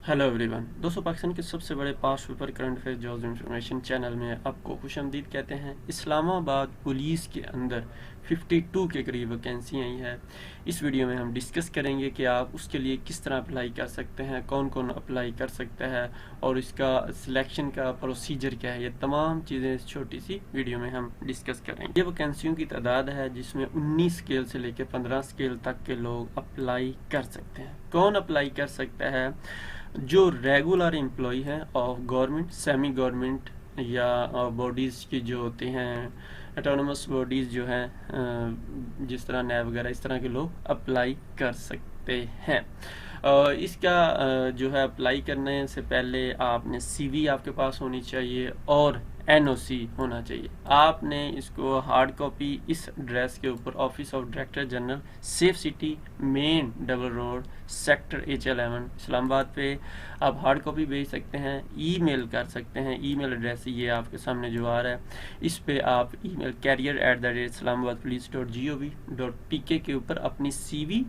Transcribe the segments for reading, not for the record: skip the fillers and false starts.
Hello everyone दोस्तों, पाकिस्तान के सबसे बड़े past paper current affair jobs information channel में आपको खुशामदीद कहते हैं। इस्लामाबाद पुलिस के अंदर 52 के करीब वैकेंसी आई है। इस वीडियो में हम डिस्कस करेंगे कि आप उसके लिए किस तरह अप्लाई कर सकते हैं, कौन कौन अप्लाई कर सकता है और इसका सिलेक्शन का प्रोसीजर क्या है। ये तमाम चीज़ें इस छोटी सी वीडियो में हम डिस्कस करेंगे। ये वैकेंसियों की तादाद है जिसमें 19 स्केल से लेकर 15 स्केल तक के लोग अप्लाई कर सकते हैं। कौन अप्लाई कर सकता है? जो रेगुलर एम्प्लॉय हैं ऑफ गवर्नमेंट, सेमी गवर्नमेंट या बॉडीज़ की जो होती हैं, ऑटोनमस बॉडीज़ जो हैं, जिस तरह नैब वगैरह, इस तरह के लोग अप्लाई कर सकते हैं। इसका जो है अप्लाई करने से पहले आपने सीवी आपके पास होनी चाहिए और एनओसी होना चाहिए। आपने इसको हार्ड कॉपी इस एड्रेस के ऊपर office of director general, safe city, main double road, sector H11 Islamabad पे आप हार्ड कॉपी भेज सकते हैं। ईमेल कर सकते हैं। ईमेल एड्रेस ये आपके सामने जो आ रहा है, इस पे आप ईमेल carrier@islamabadpolice.gov.pk के ऊपर अपनी CV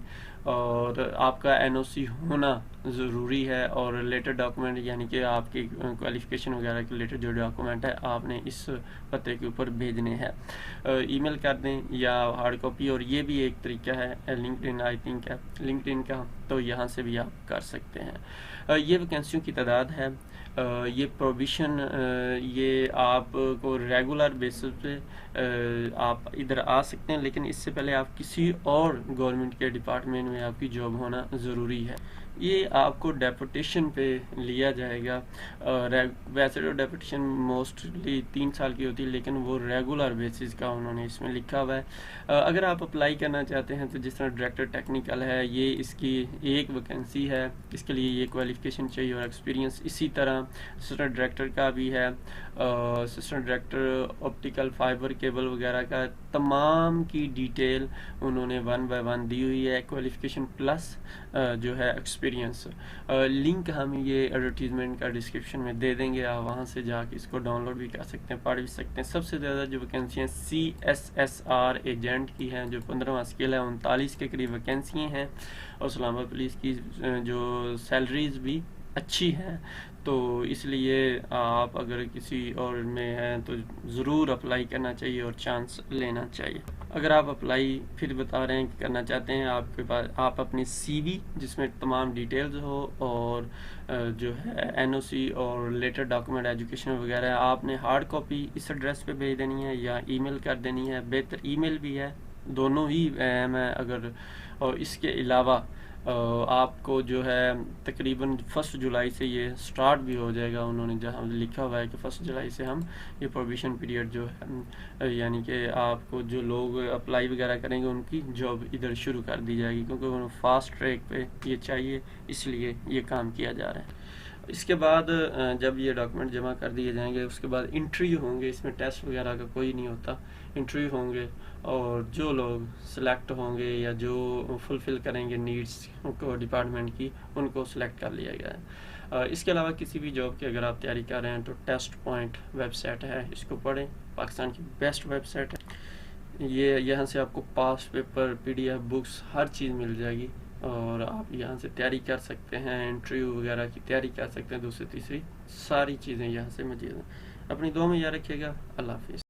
और आपका एनओसी होना ज़रूरी है और रिलेटेड डॉक्यूमेंट, यानी कि आपकी क्वालिफिकेशन वगैरह के रिलेटेड जो डॉक्यूमेंट है आपने इस पते के ऊपर भेजने हैं। ईमेल कर दें या हार्ड कॉपी। और ये भी एक तरीका है लिंक्डइन, आई थिंक है लिंक्डइन का, तो यहाँ से भी आप कर सकते हैं। ये वैकेंसियों की तादाद है। ये प्रोविशन ये आपको रेगुलर बेसिस पे आप इधर आ सकते हैं, लेकिन इससे पहले आप किसी और गवर्नमेंट के डिपार्टमेंट में आपकी जॉब होना ज़रूरी है। ये आपको डेपुटेशन पे लिया जाएगा। वैसे तो डेपुटेशन मोस्टली 3 साल की होती है, लेकिन वो रेगुलर बेसिस का उन्होंने इसमें लिखा हुआ है। अगर आप अप्लाई करना चाहते हैं तो जिस तरह डायरेक्टर टेक्निकल है, ये इसकी एक वैकेंसी है, इसके लिए ये क्वालिफिकेशन चाहिए और एक्सपीरियंस। इसी तरह असिस्टेंट डायरेक्टर का भी है, assistant director optical fibre cable वगैरह का तमाम की डिटेल उन्होंने 1 बाय 1 दी हुई है, क्वालिफिकेशन प्लस जो है एक्सपीरियंस। लिंक हम ये एडवर्टीजमेंट का डिस्क्रिप्शन में दे देंगे, आप वहाँ से जाके इसको डाउनलोड भी कर सकते हैं, पढ़ भी सकते हैं। सबसे ज़्यादा जो वैकेंसियाँ CSSR एजेंट की हैं, जो 15वां स्केल है, 39 के करीब वैकेंसी हैं। और इस्लामाबाद पुलिस की जो सैलरीज भी अच्छी हैं, तो इसलिए आप अगर किसी और में हैं तो ज़रूर अप्लाई करना चाहिए और चांस लेना चाहिए। अगर आप अप्लाई फिर बता रहे हैं कि करना चाहते हैं, आपके पास आप अपनी CV जिसमें तमाम डिटेल्स हो और जो है एनओसी और रिलेटेड डॉक्यूमेंट, एजुकेशन वगैरह, आपने हार्ड कॉपी इस एड्रेस पे भेज देनी है या ईमेल कर देनी है। बेहतर ईमेल भी है, दोनों ही अहम है। अगर और इसके अलावा आपको जो है तकरीबन 1 जुलाई से ये स्टार्ट भी हो जाएगा। उन्होंने जहाँ लिखा हुआ है कि 1 जुलाई से हम ये प्रोविशन पीरियड जो है, यानी कि आपको जो लोग अप्लाई वगैरह करेंगे उनकी जॉब इधर शुरू कर दी जाएगी, क्योंकि उन्होंने फास्ट ट्रैक पे ये चाहिए, इसलिए ये काम किया जा रहा है। इसके बाद जब ये डॉक्यूमेंट जमा कर दिए जाएंगे, उसके बाद इंटरव्यू होंगे। इसमें टेस्ट वगैरह का कोई नहीं होता, इंटरव्यू होंगे और जो लोग सिलेक्ट होंगे या जो फुलफ़िल करेंगे नीड्स को डिपार्टमेंट की, उनको सिलेक्ट कर लिया गया है। इसके अलावा किसी भी जॉब की अगर आप तैयारी कर रहे हैं तो टेस्ट पॉइंट वेबसाइट है, इसको पढ़ें, पाकिस्तान की बेस्ट वेबसाइट है ये। यहाँ से आपको पास पेपर, PDF बुक्स, हर चीज़ मिल जाएगी और आप यहाँ से तैयारी कर सकते हैं, इंटरव्यू वगैरह की तैयारी कर सकते हैं, दूसरी तीसरी सारी चीज़ें यहाँ से मौजूद हैं। अपनी दुआ में याद रखिएगा। अल्लाह हाफिज़।